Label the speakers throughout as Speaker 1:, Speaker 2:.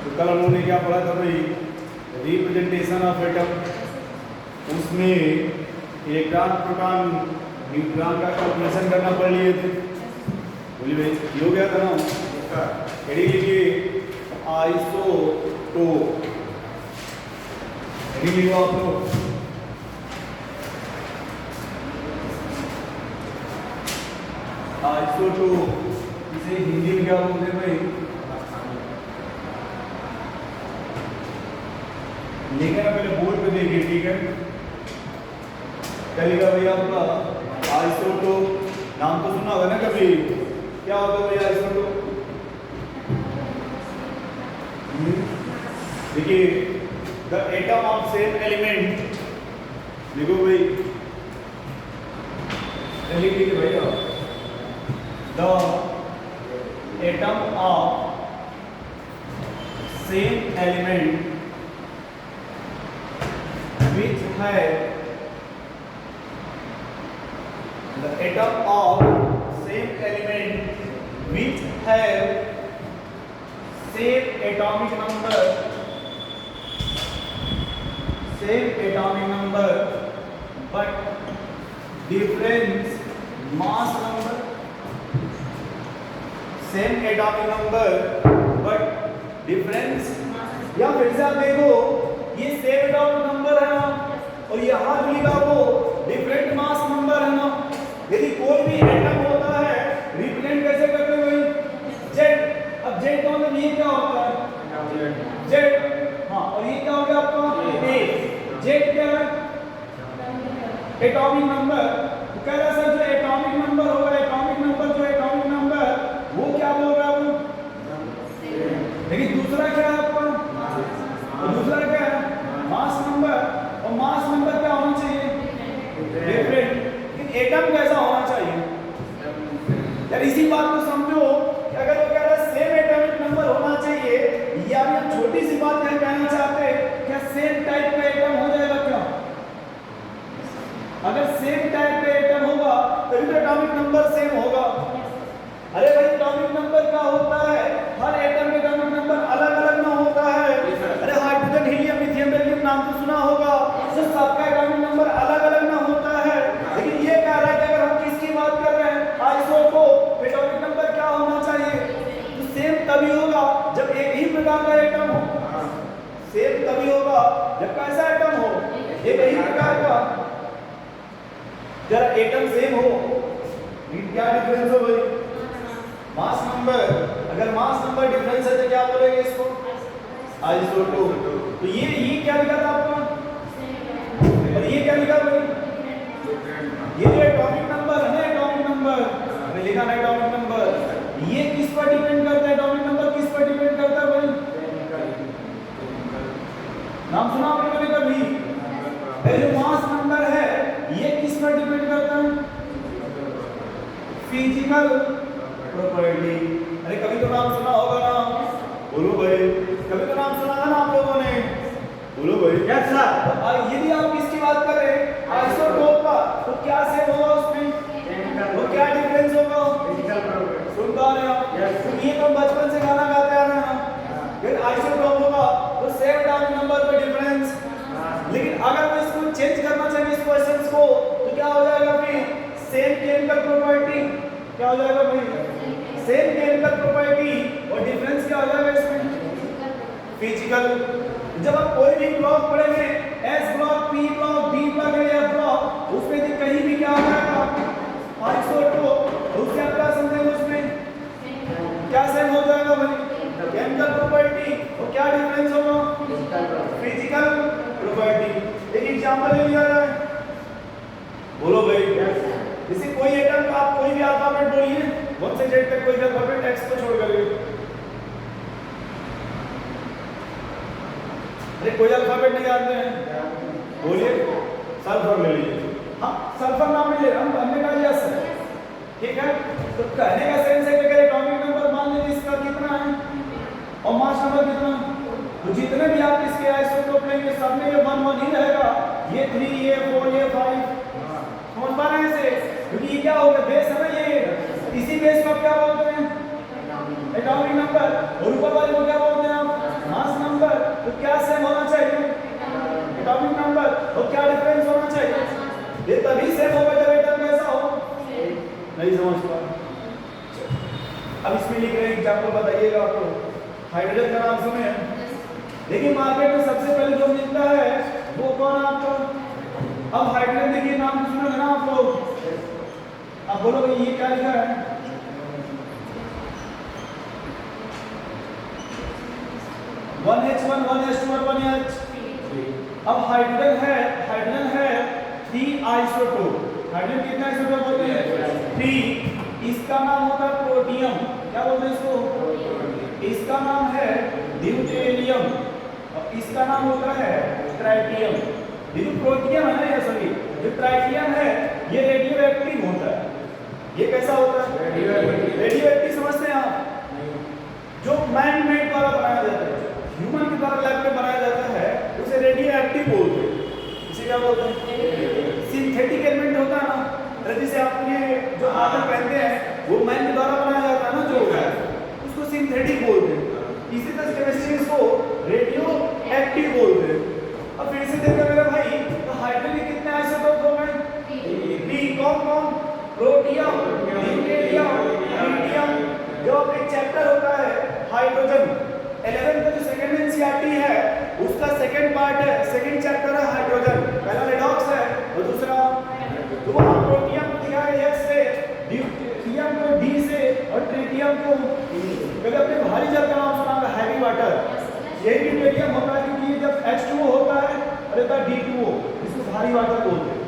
Speaker 1: तो कल हम लोगों ने क्या पढ़ा था भाई, रिप्रेजेंटेशन ऑफ एटम। उसमें इलेक्ट्रॉन प्रोटॉन न्यूट्रॉन का कैलकुलेशन करना पड़ लिए थे। बोलिए भाई ये हो गया था ना। हेडिंग लिखिए आइसोटोप। हेडिंग लिखो आप लोग आइसोटोप। इसे हिंदी में क्या बोलते हैं भाई? लिखना पहले बोर्ड पे देखिए, ठीक है। क्या लिखा भैया आपका? आइसोटोप। नाम तो सुना होगा ना कभी? क्या होता है भैया आइसोटोप? देखिए the atom of same element. लिखो भाई, लिख लीजिए भैया। The atom of same element which have the atom of same element which have same atomic number but difference mass number, same atomic number but difference। या फिर से आप देखो, ये सेम एटॉमिक नंबर है ना, और यहाँ जो लिखा वो डिफरेंट मास नंबर है ना। यदि कोई भी एटम होता है रिप्रेजेंट कैसे करते हैं भाई? जेड। अब जेड का मतलब ये क्या होता है? जेड। हाँ, और ये क्या हो गया आपका? ए। जेड क्या है? Atomic number. तो कह रहा है सर जो एटॉमिक नंबर होगा, एटॉमिक नंबर जो एटॉमिक नंबर वो क्या बोल रहा है वो? लेकिन दूसरा क्या है आपका? दूसरा क्या है? Mass number. और मास नंबर क्या होना चाहिए? डिफरेंट। लेकिन एटम कैसा होना चाहिए यार? इसी बात को समझो कि अगर वो कह रहा है सेम एटॉमिक नंबर होना चाहिए, या हम छोटी सी बात यहां कहना चाहते हैं क्या सेम टाइप का एटम हो जाएगा क्या? अगर सेम टाइप का एटम होगा तभी तो एटॉमिक नंबर सेम होगा। अरे भाई एटॉमिक नंबर क्या होता है? हर एटम का एटॉमिक नंबर अलग अलग ना होता है। अरे हाइड्रोजन, हीलियम, लिथियम, बेरिलियम नाम तो सुना होगा। तो सबका एटॉमिक नंबर अलग अलग ना होता है। लेकिन ये कह रहा है कि अगर हम किसकी बात कर रहे हैं, आइसोटोप, एटॉमिक नंबर क्या होना चाहिए? तो सेम तभी होगा जब एक ही प्रकार का एटम हो। सेम तभी होगा जब कैसा एटम हो? एक ही प्रकार का। जरा एटम सेम हो, क्या डिफरेंस हो भाई? Mass number. अगर मास नंबर डिफरेंस है तो क्या बोलेंगे इसको? आइसोटोप। तो ये क्या लिखा था आपका? और ये क्या लिखा भाई? ये जो एटॉमिक नंबर है ना, एटॉमिक नंबर मैंने लिखा ना, एटॉमिक नंबर ये किस पर डिपेंड करता है? एटॉमिक नंबर किस पर डिपेंड करता है भाई? नाम सुना आपने कभी? जो मास नंबर है ये किस पर डिपेंड करता है? Physical property. अरे कभी तो नाम सुना होगा ना, बोलो भाई। कभी तो नाम सुना था ना आप लोगों ने, बोलो भाई। Yes sir. यदि आप किसकी बात कर रहे हैं? आइसोटोप का। तो क्या सेम होगा उसमें? वो क्या डिफरेंस होगा? Physical property. सुनता है आप? यस। तो ये तो बचपन से गाना गाते आ रहे हैं ना। फिर आइसोटोप होगा तो सेम एटॉमिक नंबर पे डिफरेंस। लेकिन अगर मैं इसको चेंज करना चाहिए इस क्वेश्चंस को, तो क्या हो जाएगा फिर? Same chemical property. क्या हो जाएगा भाई? Same chemical property. और डिफरेंस क्या हो जाएगा इसमें? फिजिकल। जब आप कोई भी ब्लॉक पढ़ेंगे, S block, P block, D block या एफ ब्लॉक, उसमें से कहीं भी क्या हो जाएगा? आइसोटोप। उससे आप क्या समझेंगे? उसमें क्या सेम हो जाएगा भाई? Chemical property. और क्या डिफरेंस होगा? Physical property. एक एग्जांपल ले लिया जाए, बोलो भाई। जैसे कोई एटम का आप कोई भी अल्फाबेट बोलिए, 1 से Z तक कोई भी अल्फाबेट, एक्स को छोड़ करके। अरे कोई अल्फाबेट नहीं जानते हैं? बोलिए। सल्फर ले लीजिए। हाँ, सल्फर नाम ले हम हमने कहा यस है, ठीक है। तो कहने का सेंस है कि अगर एटॉमिक नंबर मान लीजिए इसका कितना है और मास नंबर कितना, तो जितने भी आप इसके आइसोटोप लेंगे सब में ये 1 1 ही रहेगा। ये 3, ये 4, ये 5। समझ पा रहे हैं इसे? क्योंकि ये क्या होगा? बेस है ना ये। इसी बेस को क्या बोलते हैं? Atomic number. और ऊपर वाले को क्या बोलते हैं आप? ये समझ पाओ। अब इसमें लिख रहे हैं एग्जाम्पल बताइएगा आपको। हाइड्रोजन का नाम सुने हैं, देखिए मार्केट में सबसे पहले जो मिलता है वो कौन है आपका? अब हाइड्रोजन देखिए नाम सुना है ना आप लोग। अब बोलो भाई ये क्या लिखा है? वन H1 1 H2 और 1 H। अब हाइड्रोजन है 3 आइसोटोप। हाइड्रोजन कितना आइसोटोप होते हैं? 3। इसका नाम होता है प्रोटियम। क्या बोलते हैं इसको? इसका नाम है ड्यूटेरियम और इसका नाम होता है ट्राइटियम। ये जो प्रोटियम है ना, ये सभी जो ट्राइटियम है ये रेडियो एक्टिव होता है। ये कैसा होता है? रेडियो एक्टिव समझते हैं आप? जो मैन मेड द्वारा बनाया जाता है, ह्यूमन के द्वारा लैब में बनाया जाता है, उसे रेडियो एक्टिव बोलते हैं। इसे क्या बोलते हैं? सिंथेटिक एलिमेंट होता है ना, जैसे आप ये जो आदर पहनते हैं वो मैन के द्वारा बनाया जाता है ना, जो होता है उसको सिंथेटिक बोलते हैं। इसी तरह केमिस्ट्री को रेडियो एक्टिव बोलते हैं। अब फिर से देखो मेरे भाई, तो हाइड्रोजन के कितने आइसोटोप हो गए? 3। कौन? Protium, deuterium, tritium. जो एक चैप्टर होता है हाइड्रोजन 11 का जो सेकंड एनसीईआरटी है उसका सेकंड पार्ट है, सेकंड चैप्टर है हाइड्रोजन। पहला रेडॉक्स है और दूसरा तो वहां प्रोटियम को दिखा है S से, ड्यूटेरियम को D से और ट्रिटियम को कभी अपने भारी जल का नाम सुना है हैवी वाटर। यही ड्यूटेरियम होता है क्योंकि जब H2O होता है और होता है D2O, इसको भारी वाटर बोलते हैं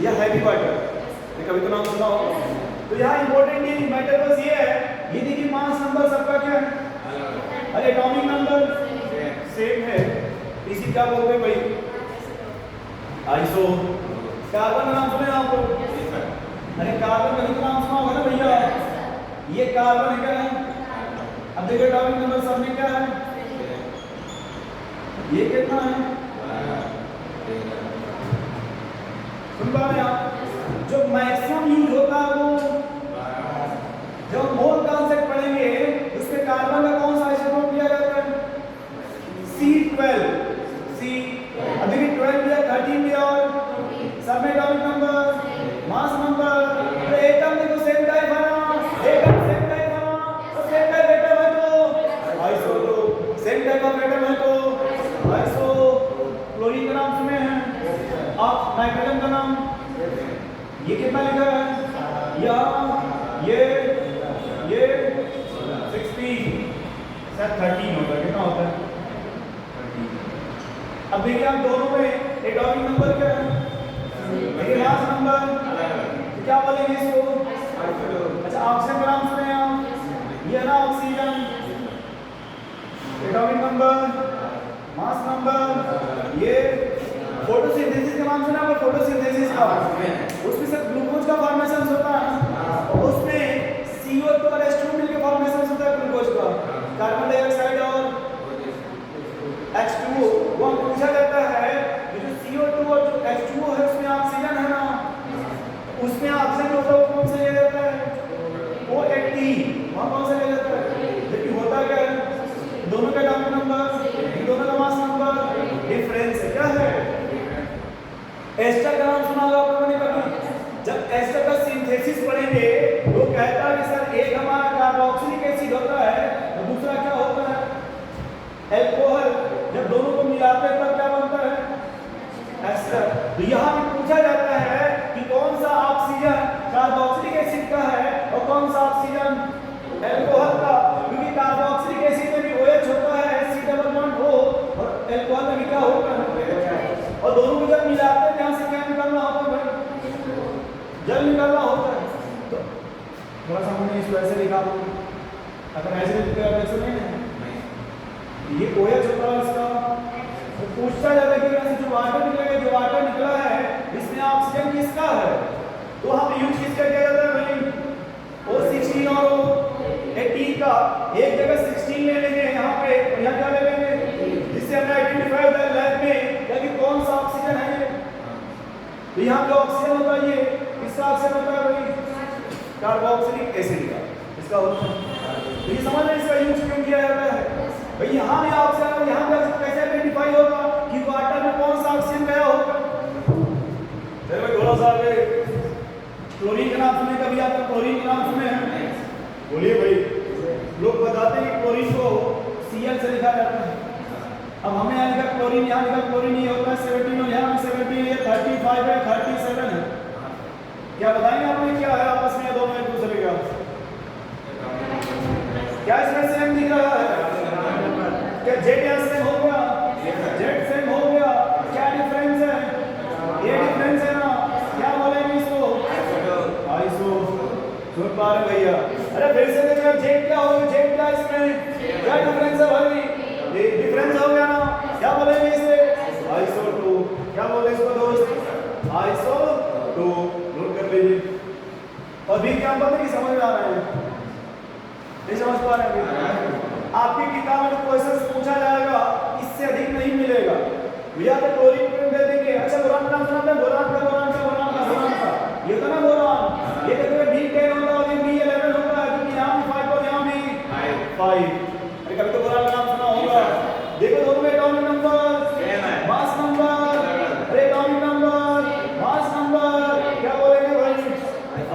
Speaker 1: या हैवी वाटर। ये कभी तो नाम सुना होगा। तो यहाँ इंपॉर्टेंट मैटर बस ये है, ये देखिए मास नंबर सबका क्या है? अरे एटॉमिक नंबर सेम है। इसी क्या बोलते हैं भाई? आइसो। कार्बन का नाम सुने आप लोग? अरे कार्बन का तो नाम सुना होगा ना भैया। ये कार्बन है क्या है? अब देखो एटॉमिक नंबर सब में क्या है? ये कितना है? सुन पा रहे हैं आप? जो मैक्सिमम यूज होता है वो जब मोल कॉन्सेप्ट पढ़ेंगे उसमें कार्बन का कौन सा आइसोटोप लिया जाता है? C12। C अब देखिए 12 या 13 भी और सब में atomic number mass number atom देखो सेम टाइप है ना, एटम सेम टाइप है ना, और सेम टाइप एटम है तो isotope, same type of atom है तो आइसो। क्लोरीन का नाम सुने हैं आप? नाइट्रोजन का नाम ये कितना लिखा है? ये 16 शायद 13 होता है। कितना होता है? अब देखिए आप दोनों में एटॉमिक नंबर क्या है? देखिए मास नंबर तो क्या बोलेंगे इसको? अच्छा ऑक्सीजन का नाम सुने आप? ये ना oxygen. Atomic number mass number ये फोटोसिंथेसिस का नाम सुना है? फोटोसिंथेसिस का उसमें सब ग्लूकोज का फॉर्मेशन होता है और उसमें CO2 और H2 मिलकर फॉर्मेशन होता है ग्लूकोज का। कार्बन डाइऑक्साइड और H2O वो पूछा जाता है कि जो CO2 और जो H2O है उसमें ऑक्सीजन है ना, उसमें ऑक्सीजन होता है कौन सा लिया जाता है? O18। वहां कौन सा लिया जाता है? जबकि होता क्या है? दोनों का एटॉमिक नंबर, दोनों का मास नंबर डिफरेंस है। क्या है? एस्टर का नाम सुना होगा आप लोगों ने कभी? जब एस्टर का सिंथेसिस पढ़ेंगे वो कहता है कि सर एक हमारा कार्बोक्सिलिक एसिड होता है और दूसरा क्या होता है? अल्कोहल। जब दोनों को मिलाते हैं तब क्या बनता है? एस्टर। तो यहाँ पे पूछा जाता है कि कौन सा ऑक्सीजन कार्बोक्सिलिक एसिड का है और कौन सा ऑक्सीजन अल्कोहल का, क्योंकि कार्बोक्सिलिक एसिड में भी OH होता है C+O और अल्कोहल में भी क्या होता है? और दोनों को जब मिलाते हैं यहाँ से क्या निकलना होता है? जल निकलना होता है। तो थोड़ा सा हमने इस वैसे लिखा हो, अगर ऐसे लिखते हैं वैसे नहीं है ये OH होता है इसका। तो पूछता जाता है कि वैसे जो वाटर निकलेगा, जो वाटर निकला है इसमें ऑक्सीजन किसका है? तो हम यूज किसका किया जाता है भाई? O16 और O18 का। एक जगह 16 ले लेंगे यहाँ पे और यहाँ क्या ले लेंगे, जिससे हमने आइडेंटिफाई होता है लैब में कि कौन सा ऑक्सीजन है ये। तो यहाँ पे ऑक्सीजन होता है, ये किसका ऑक्सीजन होता है भाई? कार्बोक्सिलिक एसिड का। इसका होता है। तो ये समझ में इसका यूज क्यों किया जाता है भाई? यहाँ भी ऑक्सीजन और यहाँ पे कैसे आइडेंटिफाई होगा कि वाटर में कौन सा ऑक्सीजन गया होगा? चलो भाई थोड़ा सा आगे क्लोरीन का नाम सुने कभी आपने? क्लोरीन का नाम सुने हैं? बोलिए भाई। लोग बताते हैं कि क्लोरीन को Cl से लिखा जाता है। अब हमें यहाँ लिखा क्लोरीन, यहाँ लिखा क्लोरीन, ये होता है 17 और यहाँ 17, ये 35 है, 37 है। क्या बताएंगे आपने क्या है आपस में दोनों एक दूसरे का? क्या इसमें सेम दिख रहा है? क्या जेड यहाँ सेम हो गया? जेड सेम हो गया। क्या डिफरेंस है? ये डिफरेंस है ना, क्या बोलेंगे इसको? आइसो। सुन पा रहे भैया? अरे फिर से देखिए जेड क्या होगा? जेड क्या इसमें क्या डिफरेंस है भाई? ये डिफरेंस हो गया ना, क्या बोलेंगे इसे? आइसो 2। क्या बोले इसको दोस्त? आइसो 2। नोट कर लीजिए। और भी क्या बात है कि समझ में आ रहा है? नहीं समझ पा रहे हैं? आपकी किताब में क्वेश्चन पूछा जाएगा, इससे अधिक नहीं मिलेगा। भैया तो क्लोरीन दे देंगे। अच्छा बोरान का नाम सुना आपने? बोरान का ये था ना बोरान। ये देखो B10 होता है और ये B11 होता है, क्योंकि यहाँ भी 5 और यहाँ भी 5। अरे कभी तो बोरान का नाम सुना होगा। देखो दोनों में एटॉमिक नंबर, मास नंबर, अरे एटॉमिक नंबर, मास नंबर, क्या बोलेंगे भाई?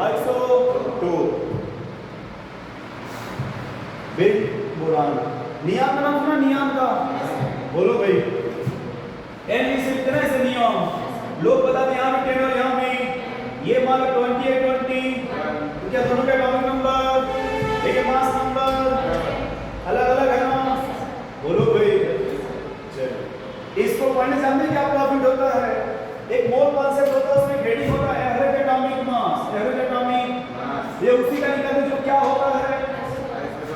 Speaker 1: आइसो 2। Big boron. नियॉन का नाम सुना? नियॉन का बोलो भाई। N से लिखते हैं इसे नियॉन। लोग बताते हैं यहाँ भी 10 और यहाँ भी। ये मान लो 20 तो क्या दोनों का एटॉमिक नंबर, एक मास नंबर अलग अलग है ना? बोलो भाई। चलो इसको पढ़ने से हमें क्या प्रॉफिट होता है? एक मोल कॉन्सेप्ट होता है, उसमें हेडिंग होता है average atomic mass. Average atomic, ये उसी का निकालते जो क्या होता है?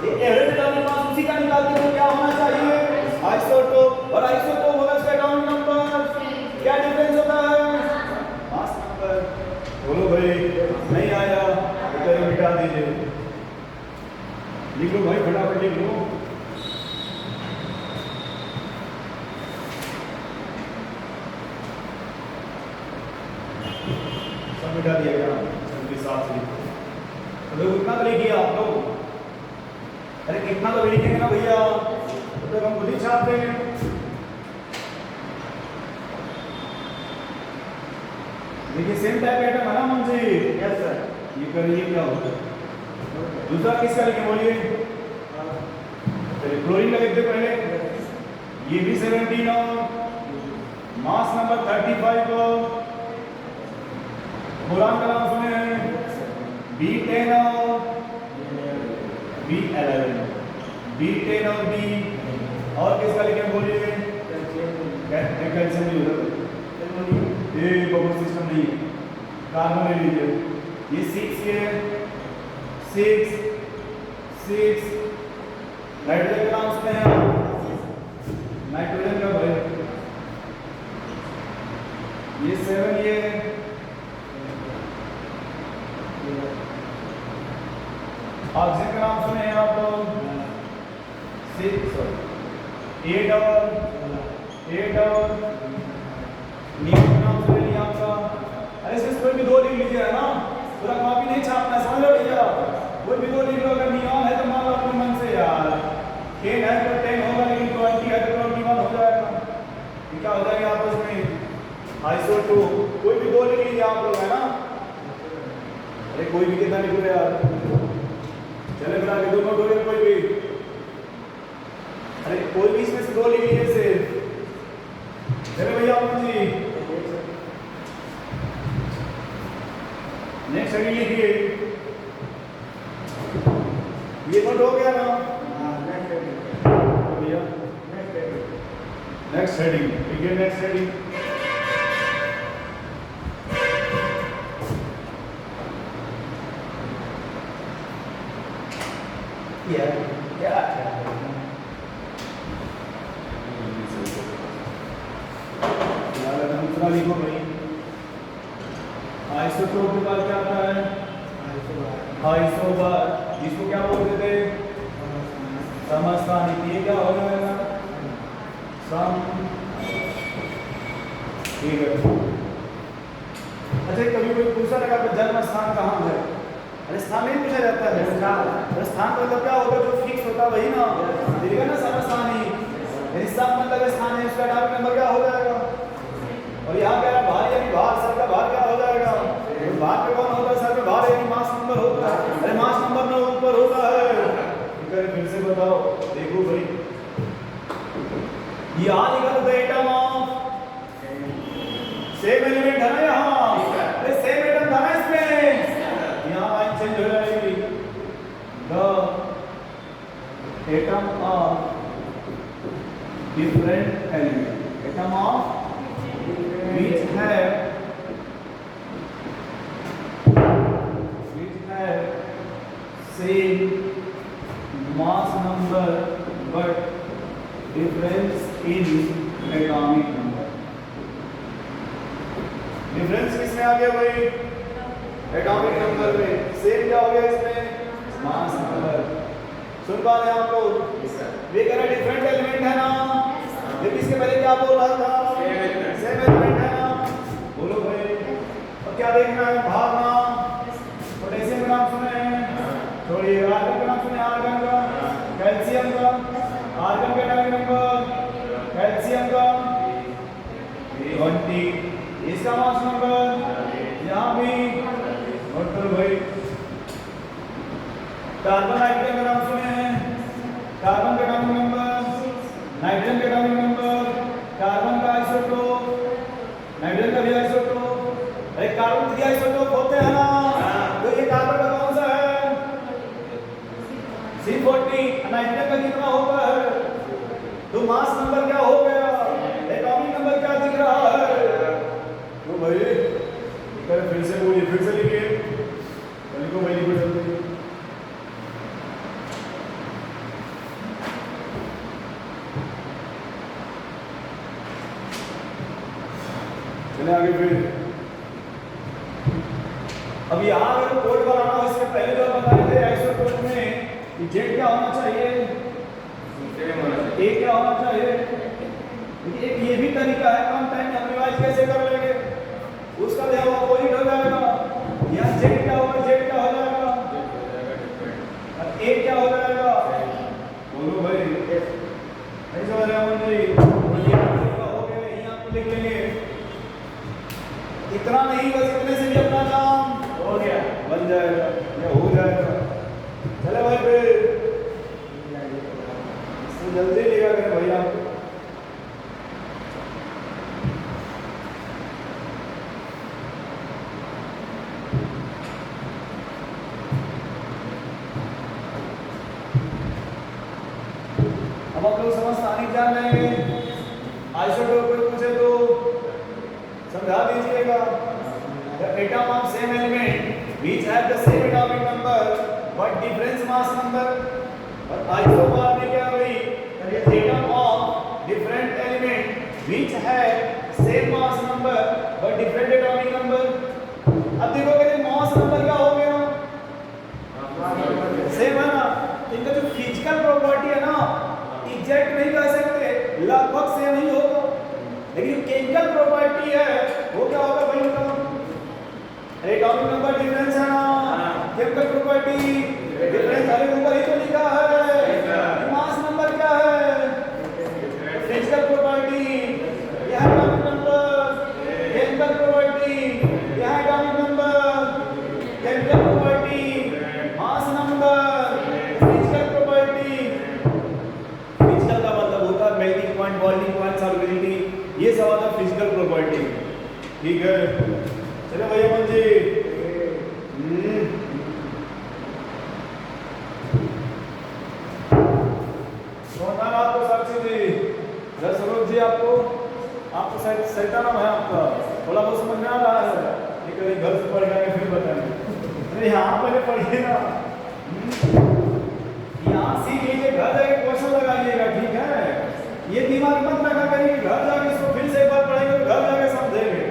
Speaker 1: ये एवरेज एटॉमिक मास उसी का निकालते जो क्या होना चाहिए? आइसोटोप। और आइसोटोप होगा उसका एटॉमिक नंबर। क्या डिफरेंस होता है? Mass number. बोलो भाई। नहीं आया तो मिटा दीजिए। लिख लो भाई, फटाफट लिख लो। सब मिटा दिया क्या? सबके साथ से तो कितना तो लिखिए आप लोग। अरे कितना तो लिखेंगे ना भैया, तो हम खुद ही छाप देंगे। देखिए सेम टाइप आइटम है ना मुझे? Yes sir. ये करिए क्या होता है? दूसरा किसका लिखे बोलिए? चलिए क्लोरीन का लिखते पहले। ये भी 17 और मास नंबर 35 को। बोरान का नाम सुने हैं? B10 और B11। B10 और B। और किसका लिखे बोलिए? कैल्शियम नहीं होता, ये बबल सिस्टम नहीं है। कार्बन ले लीजिए। ये 6 के 6 नाइट्रोजन का नाम सुने हैं? नाइट्रोजन का भाई ये 7। ये ऑक्सीजन का नाम सुने हैं आप लोग? 8 और नियॉन का नाम सुने? नियॉन का। अरे इसमें कोई भी 2 लिख लीजिए है ना, पूरा कॉपी नहीं छापना, समझ लो भैया। कोई भी 2 लिख लो। अगर नियॉन है तो मान लो अपने मन से यार 10 है तो 10 होगा, लेकिन 20 है तो 21 हो जाएगा। ये क्या हो जाएगा आपस में? आइसो 2। कोई भी 2 लिख लीजिए आप लोग है ना। अरे कोई भी कितना लिख रहे यार? चले फिर आगे दोनों 2 कोई भी। अरे कोई भी इसमें से 2 लिख लीजिए सिर्फ। चले भैया आप जी नेक्स्ट हेडिंग लिखिए। ये नोट हो गया ना? भैया नेक्स्ट हेडिंग लिखिए। नेक्स्ट हेडिंग क्या दूसरा लिखो भाई। आइसोटोप के बाद क्या आता है? आइसोबार। जिसको क्या बोलते थे? समस्थानिक। ये क्या हो जाएगा? सम। ठीक है। अच्छा कभी कोई पूछा लगा कि जन्म स्थान कहाँ है? अरे स्थान नहीं पूछा जाता है। स्थान का मतलब क्या होगा? जो फिक्स होता है वही ना दिखेगा ना समस्थानी। सब मतलब स्थान है, उसका एटॉमिक नंबर क्या हो जाएगा? और यहाँ क्या है? भार यानी भार, सर का भार क्या हो जाएगा? भार पे कौन होता है? सर पे भार यानी मास नंबर होता है। अरे मास नंबर में ऊपर होता है। ठीक है, फिर से बताओ, देखो भाई, यहाँ लिखा था एटम ऑफ सेम एलिमेंट है ना, यहाँ अरे सेम एटम था ना इसमें, यहाँ लाइन चेंज हो जाएगी। The atom of different element, atom of which have same mass number but difference in atomic number। Difference किसमें आ गया भाई? एटॉमिक नंबर में। सेम क्या हो गया इसमें? Mass number. सुन पा रहे हैं आप लोग? ये कह रहा डिफरेंट एलिमेंट है ना, लेकिन इसके पहले क्या बोल रहा था? सेम एलिमेंट है ना। बोलो भाई, अब क्या देखना है? भागना। पोटेशियम का नाम सुने हैं? छोड़िए, आर्गन का नाम सुने? आर्गन का, कैल्शियम का, आर्गन का एटॉमिक नंबर, कैल्शियम का 20, इसका मास नंबर यहाँ भी नोट करो भाई। कार्बन नाइट्रोजन का नाम सुने हैं? कार्बन का एटॉमिक नंबर, नाइट्रोजन का एटॉमिक नंबर, कार्बन का आइसोटोप, नाइट्रोजन का भी आइसोटोप। अरे कार्बन 3 आइसोटोप होते हैं ना, तो ये कार्बन का कौन सा है? C40। नाइट्रोजन का कितना होता है? तो मास नंबर क्या हो गया? एटॉमिक नंबर क्या दिख रहा है? तो भाई फिर से बोलिए, फिर से लिखिए, लिखो भाई, लिखो जल्दी। चले आगे फिर। अब यहाँ अगर कोड बनाना हो, इससे पहले जो बताए थे आइसोटोप में जेड क्या होना चाहिए? ए क्या होना चाहिए? एक ये भी तरीका है, कम टाइम में हम रिवाइज कैसे कर लेंगे, उसका भी हम अपोजिट हो जाएगा। यहाँ जेड क्या होगा? जेड क्या हो जाएगा? ए क्या हो जाएगा? बोलो भाई, नहीं समझ रहे हो जी? हो गया, यहाँ पे लिख लेंगे। इतना नहीं, बस इतने से भी अपना काम हो गया, बन जाएगा या हो जाएगा। चले भाई फिर जल्दी लिखा करें भाई आप। अब आप लोग समझ स्थानिक जान लेंगे। आइसोटोप कोई पूछे तो समझा दीजिएगा। The atom of same element which have the same atomic number but different mass number। और आइसोबार में क्या हुई? Atom of different element which have same mass number but different atomic number। अब देखो कि मास नंबर क्या हो गया? सेम है ना। इनका जो फिजिकल प्रॉपर्टी है ना, एग्जैक्ट नहीं कह सकते, लगभग सेम नहीं होगा, लेकिन केमिकल प्रॉपर्टी है वो क्या होगा भाई? उनका एटॉमिक नंबर डिफरेंस है ना, केमिकल प्रॉपर्टी डिफरेंस। अरे ऊपर ही तो लिखा है। मास नंबर क्या है? फिजिकल प्रॉपर्टी, यह एटॉमिक नंबर, केमिकल प्रॉपर्टी, यह atomic number, chemical property, mass number, physical property. Physical का मतलब होता है melting point, boiling point, solubility, ये सब आता है फिजिकल प्रॉपर्टी। ठीक है, चलो भैया मन जी। सोना आपको साक्षी जी, स्वरूप जी, आपको सरिता नाम है आपका, थोड़ा बहुत समझ में आ रहा है? एक घर से पढ़ के फिर बताएंगे। अरे यहाँ पहले पढ़िए ना, यहाँ सीख लीजिए, घर जाके क्वेश्चन लगाइएगा। ठीक है, ये दिमाग मत रखा करिए कि घर जाके इसको फिर से एक बार पढ़ेंगे तो घर जाके समझेंगे।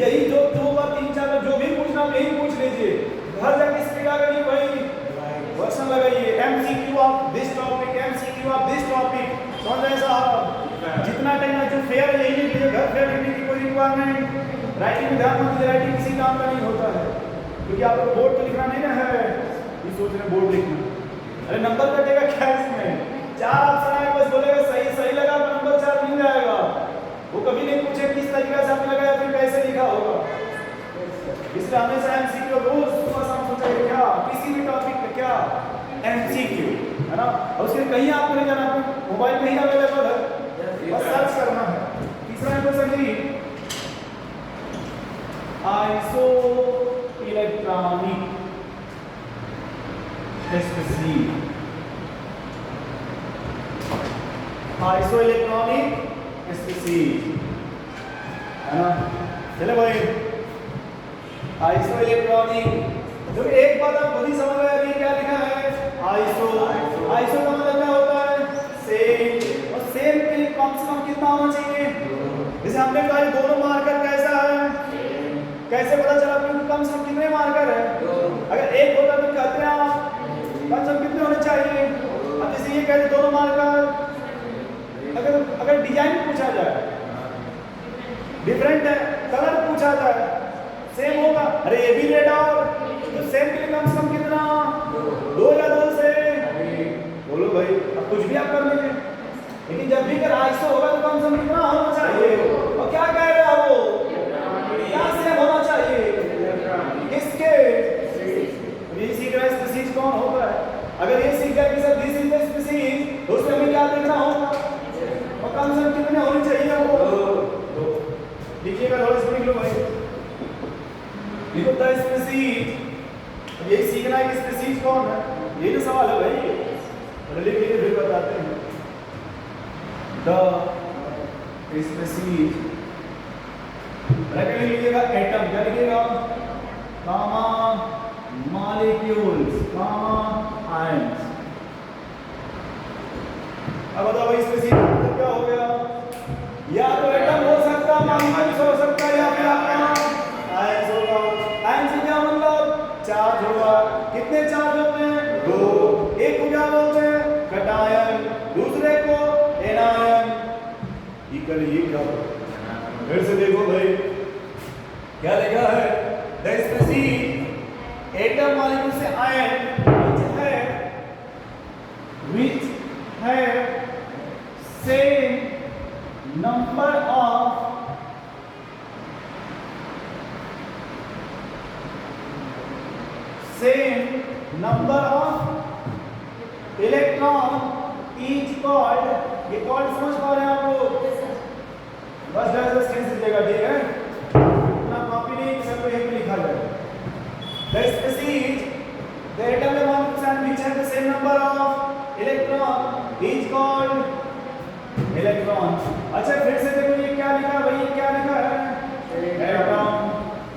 Speaker 1: यही जो 2 बार 3 4 बार जो भी पूछना यही पूछ लीजिए, घर जाके स्पीड आ गई भाई, क्वेश्चन लगाइए। MCQ of this topic, MCQ of this topic, समझ रहे साहब? जितना टाइम है जो फेयर यही नहीं कि घर फेयर लिखने की कोई रिक्वायरमेंट। राइटिंग में ध्यान मत दीजिए, राइटिंग किसी काम का नहीं होता है, क्योंकि आपको बोर्ड तो लिखना नहीं ना है। ये सोच रहे बोर्ड लिखना, अरे नंबर कटेगा क्या इसमें? 4 ऑप्शन आए, बस बोलेगा सही सही लगा तो नंबर 4 मिल जाएगा। वो कभी नहीं पूछे किस तरीके से आपने लगाया, फिर कैसे लिखा होगा। इसलिए हमेशा एमसीक्यू रोज सुबह शाम क्या किसी भी टॉपिक का क्या एमसीक्यू है ना, और उसके कहीं आपको नहीं जाना, आपको मोबाइल में ही अवेलेबल है, बस सर्च करना है। तीसरा क्वेश्चन जी, iso electronic species, iso electronic species है ना। चले भाई, आइसो इलेक्ट्रॉनिक, जो एक बात आप खुद ही समझ रहे हैं क्या लिखा है, आइसो, आइसो का मतलब क्या होता है, सेम, और सेम के लिए कम से कम कितना होना चाहिए, जैसे हमने कहा दोनों मार्कर कैसा है, कैसे पता चला कि कम से कम कितने मार्कर है, अगर एक होता तो कहते हैं आप कम से कम कितने होने चाहिए। अब जैसे ये कहते दोनों मार्कर, अगर डिजाइन पूछा जाए डिफरेंट है, कलर पूछा जाए सेम होगा, अरे ये भी रेड और तो सेम के लिए कम से कम कितना, 2 या 2 से, बोलो भाई, अब कुछ भी आप कर लीजिए, लेकिन जब भी अगर आइसो होगा तो कम से कम कितना होना चाहिए, और क्या कह रहे हो वो, क्या सेम होना चाहिए, किसके, ये सीख रहा है स्पीसीज कौन होता है, अगर ये सीख गया कि sir this is the species, तो उसमें हमें क्या देखना होगा, और कम से कम कितने होने चाहिए वो, लिखिएगा थोड़ा स्पीड लो भाई, लिखो द स्पीसीज, यही सीखना है कि स्पीसीज कौन है, यही तो सवाल है भाई, लिख लीजिए फिर बताते हैं, द स्पीसीज, ब्रैकेट में लिखिएगा एटम, क्या लिखिएगा, कामा मॉलिक्यूल्स, कामा आयंस। अब बताओ भाई स्पीसीज मतलब क्या हो गया, या तो एटम हो सकता, मॉलिक्यूल्स हो सकता, या फिर आपका आयंस होगा। आयंस से क्या मतलब, चार्ज होगा, कितने चार्ज होते हैं, 2, एक को क्या बोलते हैं, कैटायन, दूसरे को एनायन, ये क्या, फिर से देखो भाई क्या लिखा है, द स्पीसीज एटम मॉलिक्यूल से ion which have same number of electron each called, ये कॉल्ड समझ पा रहे हैं आप लोग, बस डायरेक्ट सेंस दीजिएगा, ठीक है, इतना कॉपी नहीं, सब को एक में लिखा जाए। The species, the atom molecules and which have the same number of electron is called electron। अच्छा फिर से देखो ये क्या लिखा है भाई, ये क्या लिखा है, एटम,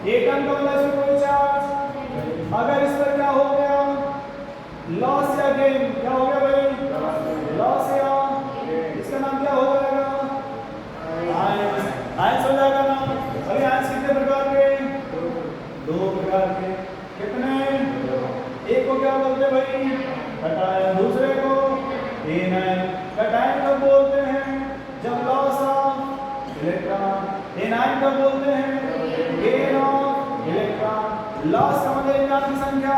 Speaker 1: एटम का मतलब इसमें कोई चार्ज, अगर इस पर क्या हो गया, लॉस या गेन, क्या हो गया भाई, लॉस या, इसका नाम क्या हो जाएगा, आयंस, आयंस हो जाएगा ना। अभी आयंस कितने प्रकार के, 2 प्रकार के, कितने, एक को क्या बोलते हैं भाई, कैटायन, दूसरे को एनायन। कैटायन कब बोलते हैं, जब लॉस ऑफ इलेक्ट्रॉन, एनायन कब बोलते हैं, गेन ऑफ इलेक्ट्रॉन। लॉस का मतलब इलेक्ट्रॉन की संख्या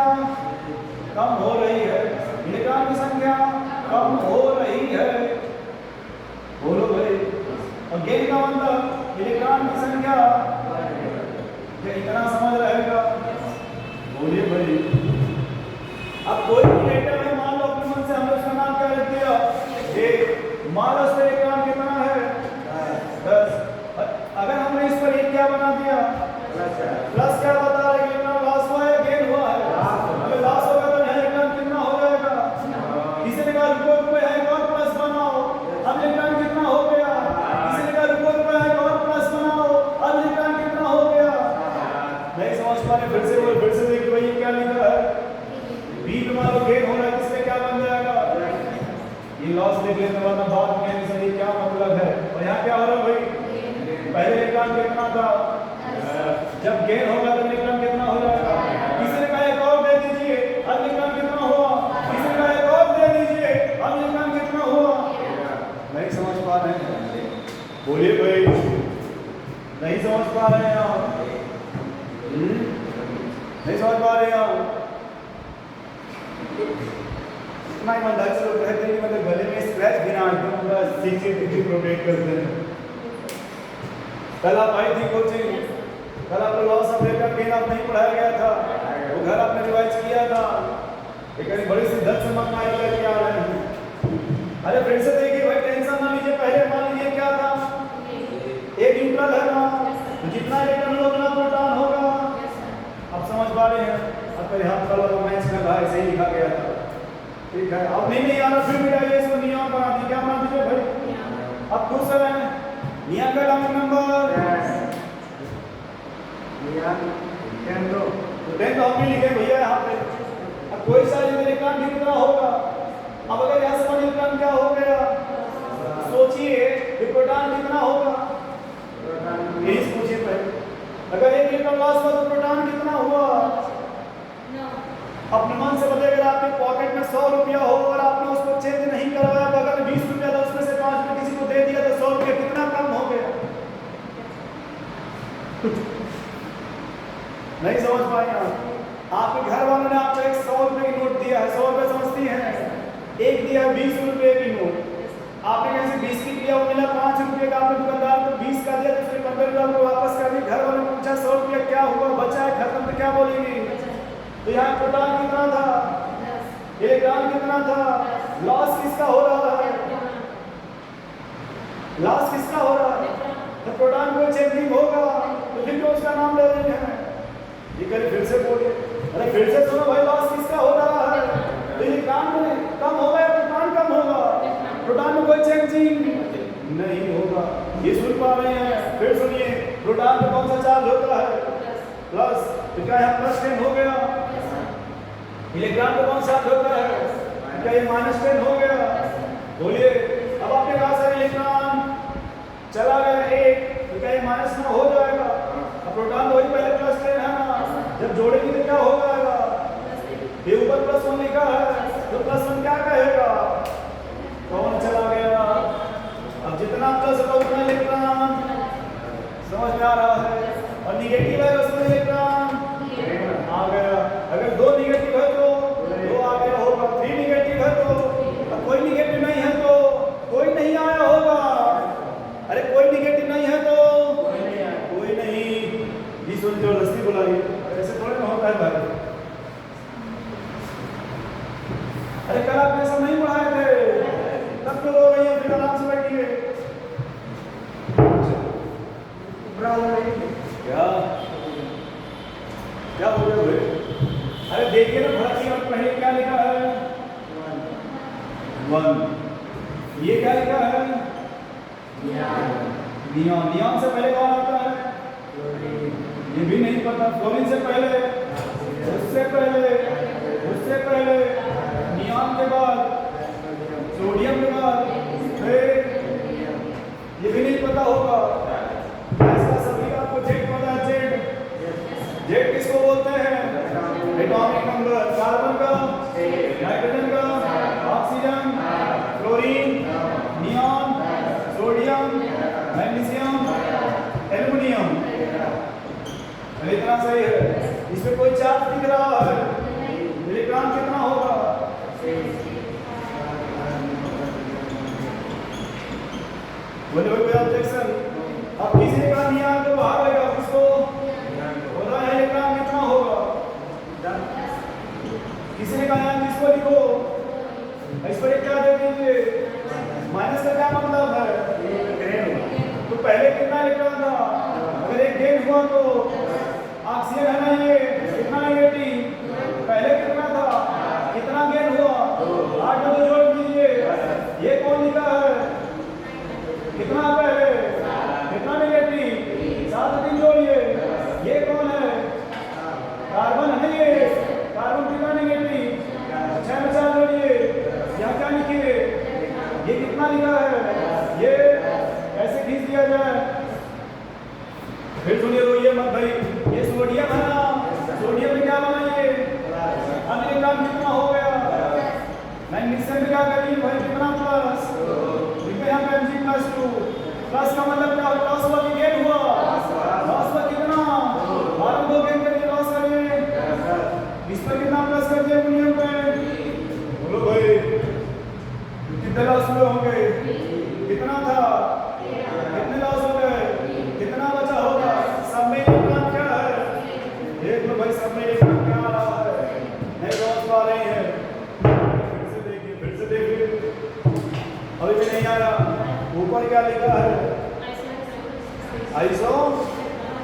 Speaker 1: कम हो रही है, इलेक्ट्रॉन की संख्या कम हो रही है, बोलो भाई, और गेन का मतलब इलेक्ट्रॉन की संख्या, क्या इतना समझ रहेगा, बोलिए भाई। अब कोई भी एटम है, मान लो अपने मन से हमने उसका नाम क्या रख दिया, एक, मान लो उसका इलेक्ट्रॉन कितना है, 10, अगर हमने इस पर एक क्या बना दिया, प्लस, क्या बता रहा है, इलेक्ट्रॉन लॉस हुआ है, गेन हुआ है, अगर लॉस होगा तो यहाँ इलेक्ट्रॉन कितना हो जाएगा, किसी ने कहा रुको है और प्लस बनाओ, अब इलेक्ट्रॉन कितना हो गया, किसी ने कहा रुको है और प्लस बनाओ, अब इलेक्ट्रॉन कितना हो गया, नहीं समझ पा रहे, फिर से देखिए भाई क्या लिखा है, बी पे मान लो गेन हो रहा है, किसमें क्या बन जाएगा, ये लॉस लिख लेते वरना बात में नहीं सही, क्या मतलब है, और यहाँ क्या हो रहा है भाई, पहले इलेक्ट्रॉन कितना था, जब गेन होगा तो इलेक्ट्रॉन कितना हो जाएगा, किसी ने कहा एक और दे दीजिए, अब इलेक्ट्रॉन कितना हुआ, किसी ने कहा एक और दे दीजिए, अब इलेक्ट्रॉन कितना हुआ, नहीं समझ पा रहे हैं, बोलिए भाई, नहीं समझ पा रहे हैं आप, नहीं समझ पा रहे हैं आप, इतना ईमानदारी से लोग कहते हैं कि मतलब गले में स्क्रैच गिरा एकदम पूरा 60 डिग्री रोटेट करते हैं। कल आप आई थी कोचिंग, कल आपको लॉस ऑफ इलेक्ट्रॉन गेन आप नहीं पढ़ाया गया था, वो घर आपने रिवाइज किया था, एक बड़ी सी धन संपत्ति आई करके आ रहे हैं। अरे फिर से देखिए भाई, टेंशन ना लीजिए। पहले मान लीजिए क्या था, एक न्यूट्रल है ना, तो जितना इलेक्ट्रॉन होगा उतना प्रोटॉन होगा। अब समझ पा रहे हैं? अब यहाँ कल वाला मैच में था ऐसे ही लिखा गया था, ठीक है। अब नहीं आ रहा, फिर मिटाइए इसको, नियॉन बना दीजिए। क्या बना दीजिए भाई? अब खुश है नियॉन का एटॉमिक नंबर तो 10 तो हम भी लिखे भैया यहाँ पे। अब कोई सा इलेक्ट्रॉन कितना होगा? अब अगर यहाँ से इलेक्ट्रॉन क्या हो गया, सोचिए कि प्रोटॉन कितना होगा, यही सोचिए पहले। अगर एक इलेक्ट्रॉन लॉस हुआ तो प्रोटॉन कितना हुआ? अपने मन से बताइए, अगर आपके पॉकेट में 100 रुपया हो और आपने उसको चेंज नहीं करवाया, तो अगर 20 रुपया था उसमें से 5 रुपये किसी को दे दिया तो 100 रुपया कितना कम हो गया? नहीं समझ पाए आप? आपके घर वालों ने आपको एक 100 रुपये की नोट दिया है, 100 रुपये समझती हैं, एक दिया 20 रुपये की नोट। आपने कैसे 20 की लिया, वो मिला 5 रुपये का, आपने दुकानदार को 20 का दिया, दूसरे 15 रुपये आपको वापस कर दिया। घर वाले ने पूछा 100 रुपया क्या हुआ, बचा है खत्म, तो क्या बोलेंगे? तो यहाँ प्रोटॉन कितना था, इलेक्ट्रॉन कितना था, लॉस किसका हो रहा है? लॉस किसका हो रहा है? तो प्रोटॉन को चेंजिंग होगा, तो फिर तो उसका नाम ले रहे हैं। ये कल फिर से बोलिए, अरे फिर से सुनो भाई, लॉस किसका हो रहा है? तो इलेक्ट्रॉन में कम होगा या प्रोटॉन कम होगा? प्रोटॉन में कोई चेंजिंग नहीं होगा। ये सुन पा रहे हैं? फिर सुनिए, प्रोटॉन में कौन सा चार्ज होता है? प्लस। तो क्या यहाँ प्लस 10 हो गया? इलेक्ट्रॉन को कौन सा होता है? क्या ये माइनस 10 हो गया? बोलिए। अब आपके पास है इलेक्ट्रॉन चला गया 1, तो क्या ये माइनस में हो जाएगा? अब प्रोटॉन तो वही पहले प्लस 10 है ना, जब जोड़ेंगे तो क्या हो जाएगा? ये ऊपर प्लस 1 लिखा है, तो प्लस 1 क्या कहेगा? कौन चला गया? अब जितना प्लस होगा उतना इलेक्ट्रॉन, समझ में आ रहा है? और निगेटिव है उसमें इलेक्ट्रॉन आ गया। अगर 2 निगेटिव है तो 2 आ गया होगा, 3 निगेटिव है तो, कोई निगेटिव नहीं है तो कोई नहीं आया होगा। अरे कोई निगेटिव नहीं है तो कोई नहीं। ये सोच जबरदस्ती बुलाइए, ऐसे थोड़े ना होता है भाई। अरे कल आपने सब नहीं पढ़ाए थे, तब तो रो रही है, फिर आराम से बैठिए। क्या क्या हो गया भाई? अरे देखिए ना भला कि पहले क्या लिखा है? 1। ये क्या लिखा है? नियॉन। नियॉन से पहले कौन आता है? ये भी नहीं पता। फ्लोरीन से पहले, उससे पहले, उससे पहले, नियॉन के बाद, सोडियम के बाद, फिर ये भी नहीं पता होगा। ऐसा सभी आपको जेड पता है? जेड किसको बोलते हैं? Atomic number. कार्बन का, नाइट्रोजन का, oxygen, fluorine, neon, sodium, magnesium, aluminium. इतना सही है। इसमें कोई चार्ज दिख रहा है? इलेक्ट्रॉन कितना होगा? बोले कोई ऑब्जेक्शन? अब किसी का नियॉन तो बाहर रहेगा, किसको बोला है इलेक्ट्रॉन कितना होगा? किसी ने कहा किसको लिखो, इस पर क्या दे दीजिए? माइनस का क्या मतलब है? तो पहले कितना इलेक्ट्रॉन था? अगर एक गेन हुआ तो ऑक्सीजन है ना, ये कितना नेगेटिव, पहले कितना था, कितना गेन हुआ? 8 को जोड़ दीजिए। ये कौन लिखा है? कितना पहले, कितना नेगेटिव, 7 3 जोड़िए। ये कौन है? कार्बन है। ये कार्बन कितना नेगेटिव, 6 में 4 जोड़िए। यहाँ क्या लिखिए? ये कितना लिखा है? ये कैसे खींच दिया जाए? फिर सुनिए, रोइए मत भाई। ये सोडियम है ना, सोडियम में क्या बनाइए? इलेक्ट्रॉन कितना हो गया? मैग्नीशियम में क्या करिए भाई? कितना प्लस, यहाँ पे Mg+2। प्लस का मतलब क्या? लॉस हुआ कि गेन हुआ? लॉस हुआ कितना? और 2 गेन करिए, लॉस करिए। इस पर कितना प्लस कर दिया एल्युमिनियम पे? बोलो भाई, कितने लॉस हुए होंगे? कितना था? कितने लॉस हो गए? कितना बचा होगा? सब में इलेक्ट्रॉन क्या है? देख लो भाई, सब में इलेक्ट्रॉन क्या आ रहा है? अभी भी नहीं आया। ऊपर क्या लिखा है? आइसो।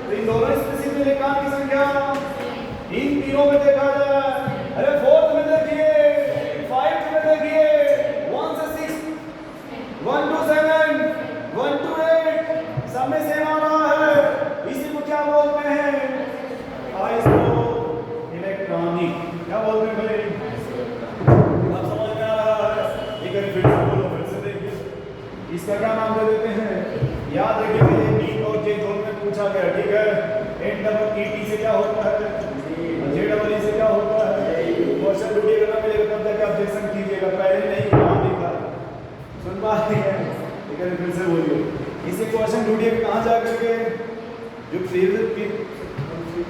Speaker 1: तो इन दोनों स्पीशीज में इलेक्ट्रॉन की संख्या इन तीनों में देखा जाए। अरे फोर्थ में देखिए, फाइव में देखिए, 1 से 6, 1 to 7, 1 to 8 सब में सेम आ रहा है। इसी को क्या बोलते हैं? Iso electronic. क्या बोलते हैं भाई? अब समझ में आ रहा है? एक बार फिर से बोलो, फिर से देखिए। इसका क्या नाम दे देते हैं? याद रखिए ये नीट और जे जोन में पूछा गया, ठीक है? एन डबल ई टी से क्या होता है? जे डबल ई से क्या होता है? क्वेश्चन ढूंढिएगा ना मिलेगा तब जाके ऑब्जेक्शन कीजिएगा, पहले नहीं कहाँ लिखा है। सुन पा रहे हैं? एक बार फिर से बोलिए। इसे क्वेश्चन ढूंढिएगा कहाँ जा करके? जो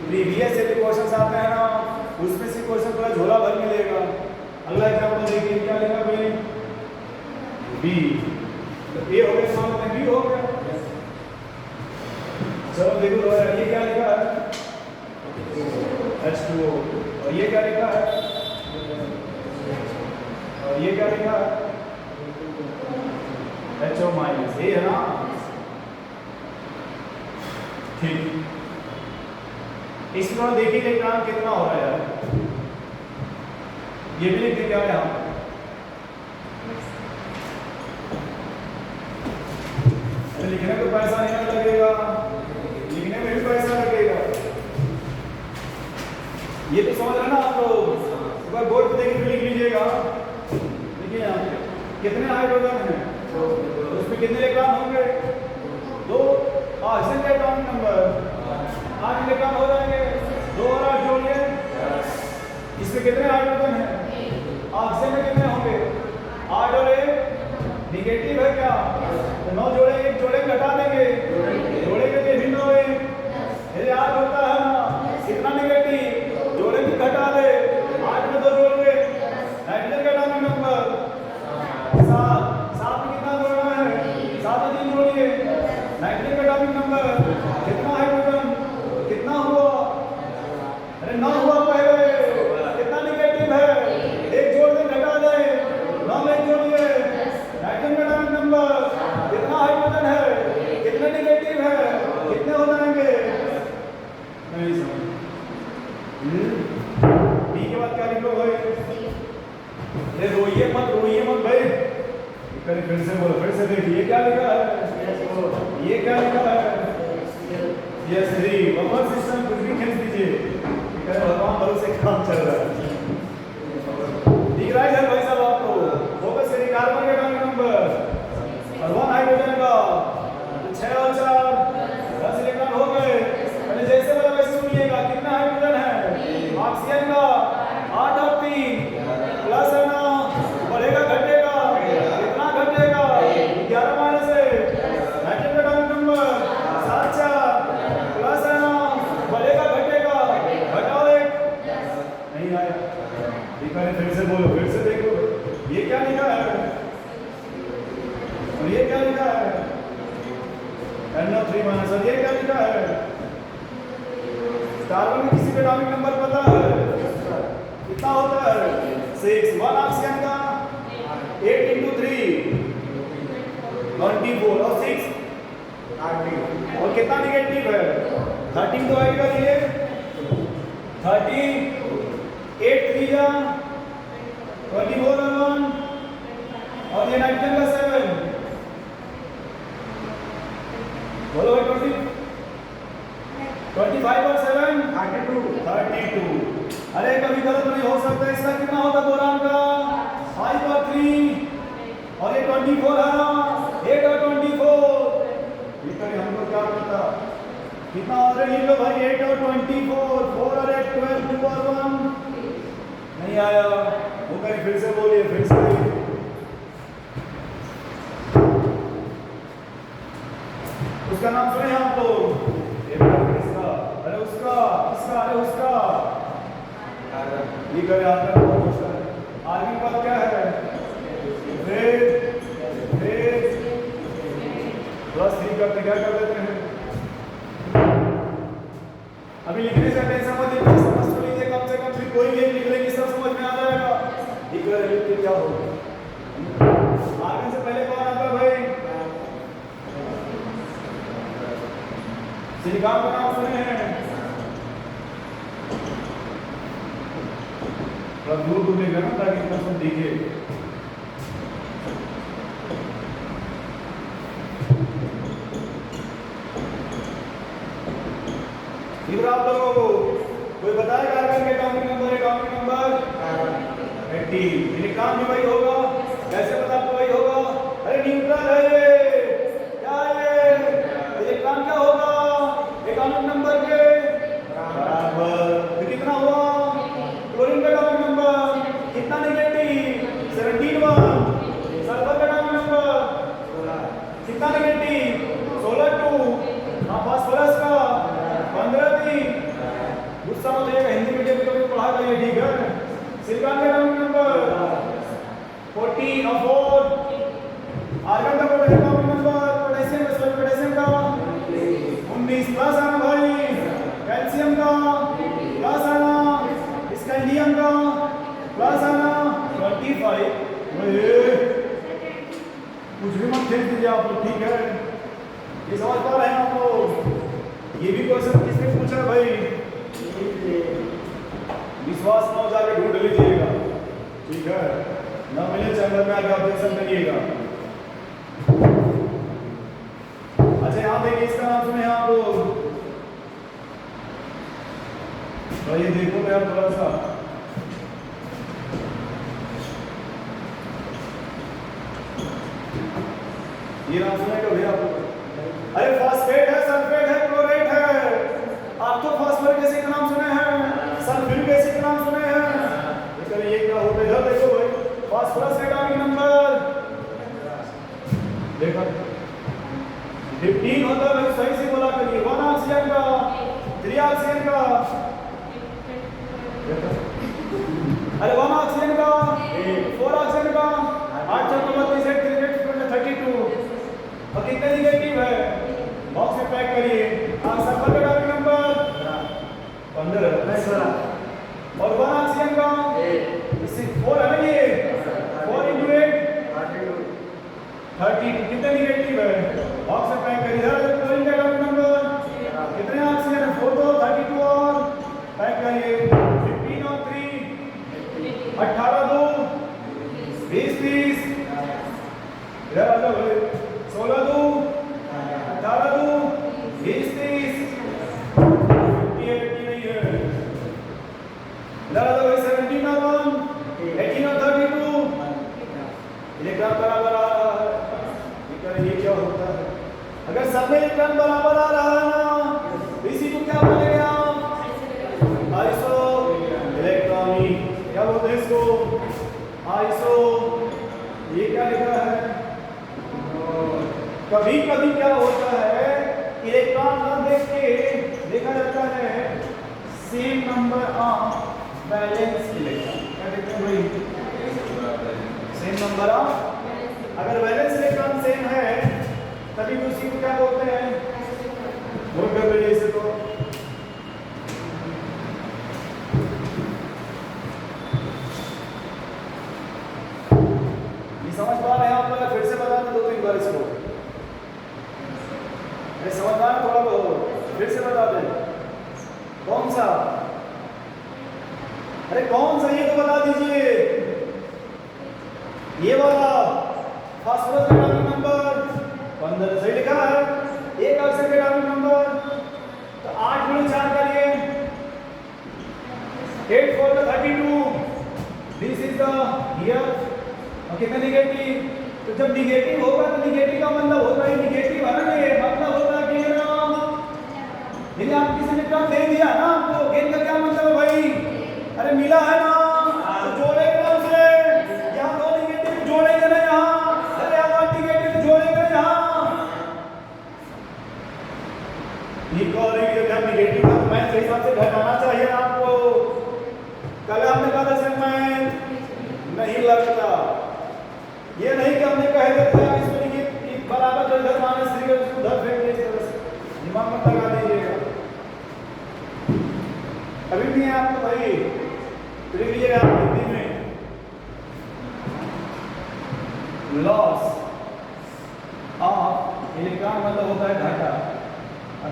Speaker 1: प्रीवियस से क्वेश्चंस आते हैं ना, उसमें से क्वेश्चन पूरा झोला भर मिलेगा। अगला एग्जांपल देखिए, क्या लिखा भाई? बी। तो ए हो गया, सामने बी हो गया। चलो देखो ये क्या लिखा है? H2O। और ये क्या लिखा है? और ये क्या लिखा है? HO minus. ये है ना? ठीक। इस तरह देखिए इलेक्ट्रॉन कितना हो रहा है यार। ये भी लिख क्या है यहाँ? लिखने को पैसा नहीं लगेगा, लिखने में भी पैसा लगेगा। ये तो समझ रहे ना आप लोग? एक बार बोर्ड पे देखिए, लिख लीजिएगा। देखिए यहाँ कितने हाइड्रोजन हैं, उसमें कितने इलेक्ट्रॉन होंगे? 2। ऑक्सीजन का एटॉमिक नंबर 8 इलेक्ट्रॉन हो जाएंगे। 2 और 8 जोड़िए, इसमें कितने हाइड्रोजन हैं? ऑक्सीजन में कितने होंगे? 8 और 1 निगेटिव है क्या? तो 9 जोड़े, एक जोड़े घटा देंगे, जोड़े के लिए भी 9 है। ये 8 होता है ना, कितना निगेटिव? जोड़े भी घटा दे, 8 में 2 जोड़ दे। नाइट्रोजन का एटॉमिक नंबर 7। 7 में कितना जोड़ना है? 7 में 3 जोड़िए। नाइट्रोजन का एटॉमिक नंबर कितना? हाइड्रोजन कितना हुआ? अरे 9 हुआ पहले, कितना निगेटिव है? एक जोड़ दे, घटा दे, 9 में जोड़िए। नाइट्रोजन का एटॉमिक नंबर कितना? हाइड्रोजन है, कितने निगेटिव है? कितने हो जाएंगे? नहीं समझ। बी के बाद क्या लिखो भाई? अरे रोइए मत भाई। फिर से बोलो, फिर से देखिए क्या लिखा है? ये क्या लिखा है? यस 3। बफर सिस्टम कुछ भी खींच दीजिए, भगवान भरोसे काम चल रहा है। दिख रहा है भाई साहब आपको? फोकस करिए। कार्बन का एटॉमिक नंबर और 1 हाइड्रोजन का 6 और 4 10 इलेक्ट्रॉन हो गए। पहले जैसे बोला वैसे सुनिएगा। कितना हाइड्रोजन है? ऑक्सीजन का 8 और 3 प्लस है ना, बढ़ेगा घटेगा? कितना घटेगा? 11 माइनस है। नाइट्रोजन का एटॉमिक नंबर 7 4 प्लस है ना, बढ़ेगा घटेगा? घटाओ 1। नहीं आया। फिर से बोलो, फिर से देखो। ये क्या लिखा है? और ये क्या लिखा है? NO3 minus. और ये क्या लिखा है? कार्बन में किसी का एटॉमिक नंबर पता है? कितना होता है? 6। 1 ऑक्सीजन का 8 into 3 24 और 6 30। और कितना निगेटिव है? 13 तो आएगा ये 30 8 3 जा 24 और 1 और ये नाइट्रोजन का 7। बोलो 25 और 7 32। अरे कभी गलत नहीं हो सकता। इसका कितना होगा बोरान का? 5 और 3 और ये 24 है ना, 8 और 24। ये करें हमको क्या पता कितना और लिख लो भाई। 8 और 24 4 और 8 12 2 और 1 नहीं आया। वो कहीं फिर से बोलिए, फिर से उसका नाम सुने आप लोग? इसका, अरे उसका, किसका? अरे उसका। ये करे आपका कौन उसका? आगे की बात क्या है? प्लस 3 करते क्या कर देते हैं? अभी लिखने से टेंशन मत लीजिए, समझ तो लीजिए कम से कम। फिर कोई भी लिख लेंगे सब समझ में आ जाएगा। लिख रहे क्या होगा? आगे से पहले कौन सिलिकॉन का नाम सुने हैं? थोड़ा दूर दूर लेकर ना ताकि इतना सब दिखे। इधर आप लोगों को कोई बताएगा कार्बन के एटॉमिक नंबर 80। इलेक्ट्रॉन भी वही होगा। कैसे पता आपको वही होगा? अरे न्यूट्रल है ये, क्या है ये? इलेक्ट्रॉन क्या होगा एटॉमिक नंबर के बराबर। तो कितना हुआ क्लोरीन का एटॉमिक नंबर? कितना नेगेटिव? 17 सल्फर का एटॉमिक नंबर कितना नेगेटिव? 16 2। हाँ फास्फोरस का 15 3। गुस्सा मत आइएगा, हिंदी मीडियम में कभी पढ़ा करिए, ठीक है? सिलिकॉन का एटॉमिक नंबर 14 और 4। आर्गन का एटॉमिक नंबर, पोटेशियम का सल्फर पोटेशियम का 19 प्लस आना भाई। कैल्शियम का प्लस आना, स्कैंडियम का प्लस आना 25। कुछ भी मत खेल दीजिए आप लोग, ठीक है? ये समझ पा रहे हैं आप लोग? ये भी क्वेश्चन किसने पूछा है भाई? विश्वास न हो जाके ढूंढ लीजिएगा, ठीक है? ना मिले चैनल में आगे ऑब्जेक्शन करिएगा। अच्छा यहाँ देखिए, इसका नाम सुने आप लोग? तो ये देखो तो यार थोड़ा सा, ये नाम सुने कभी आप लोग? अरे फॉस्फेट है, सल्फेट है, क्लोराइड है। आपको फॉस्फोरिक एसिड का नाम सुने हैं? सल्फ्यूरिक एसिड का नाम सुने हैं? लेकिन ये क्या होता है? इधर देखो भाई, फास्फोरस का एटॉमिक नंबर देखो 15 होता है भाई, सही से बोला करिए। 1 ऑक्सीजन का, 3 ऑक्सीजन का, अरे 1 ऑक्सीजन का, 4 ऑक्सीजन का, 8 32 32। और कितने निगेटिव है? बॉक्स में पैक करिए। सल्फर का एटॉमिक नंबर 15 और 1 ऑक्सीजन का 4 है ना, ये 4 × 8 32। कितने निगेटिव है? बॉक्स में पैक करिए। क्लोरीन का एटॉमिक नंबर कितने ऑक्सीजन है? 4 तो 32 और पैक करिए। 15 और 3 18 2 20 30। इधर आ जाओ भाई। 16 2 18 2 20 30। 80 नहीं है। इधर आ जाओ भाई। 17 और 1 18 और 32। इलेक्ट्रॉन बराबर आ रहा है। ये क्या होता है? अगर सब में इलेक्ट्रॉन बराबर आ रहा है ना, इसी को क्या बोलेंगे आप? Iso electronic. क्या बोलते हैं इसको? आइसो। ये क्या लिखा है? कभी कभी क्या होता है, इलेक्ट्रॉन न देख के देखा जाता है same number of valence electron. क्या कहते हैं भाई? सेम नंबर ऑफ, अगर वैलेंस इलेक्ट्रॉन सेम है तभी उसी को क्या बोलते हैं? नोट कर लीजिए इसे। तो ये समझ पा रहे हैं आप लोग? फिर से बता दें 2-3 बार इसको। समझना है थोड़ा बहुत, फिर से बता दें। कौन सा? अरे कौन सा, ये तो बता दीजिए। ये वाला फास्फोरस का एटॉमिक नंबर 15 सही लिखा है। 1 ऑक्सीजन का एटॉमिक नंबर तो 8 × 4 करिए। 8 4 32। This is the here. और कितने निगेटिव? तो जब निगेटिव होगा तो निगेटिव का मतलब होता है निगेटिव है ना, ये मतलब होता है कि यदि आप किसी ने काम दे दिया ना आपको, गेंद का क्या मतलब है भाई? अरे मिला है ना, तो जोड़ेंगे ना उसे। यहाँ 2 निगेटिव जोड़ेंगे ना, यहाँ अरे यहाँ 1 निगेटिव जोड़ेंगे यहाँ। जब निगेटिव का मैथ के हिसाब से घटाना चाहिए आपको। कल आपने कहा था सर मैं नहीं लगता, ये नहीं कि हमने कह देता है इसको लिखिए बराबर जो इधर माइनस 3 है उसको उधर फेंक दीजिए। इस तरह से दिमाग मत लगा दीजिएगा। कभी भी आपको भाई लिख लीजिएगा आप हिंदी में, लॉस ऑफ इलेक्ट्रॉन मतलब होता है घाटा।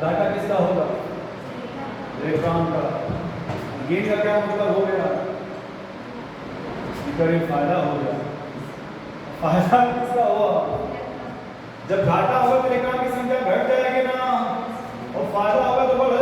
Speaker 1: घाटा किसका होगा? इलेक्ट्रॉन का। गेन का क्या मतलब हो गया? इसका ये फायदा हो गया। फायदा किसका हुआ? जब घाटा होगा तो इलेक्ट्रॉन की संख्या घट जाएगी ना, और फायदा होगा तो बढ़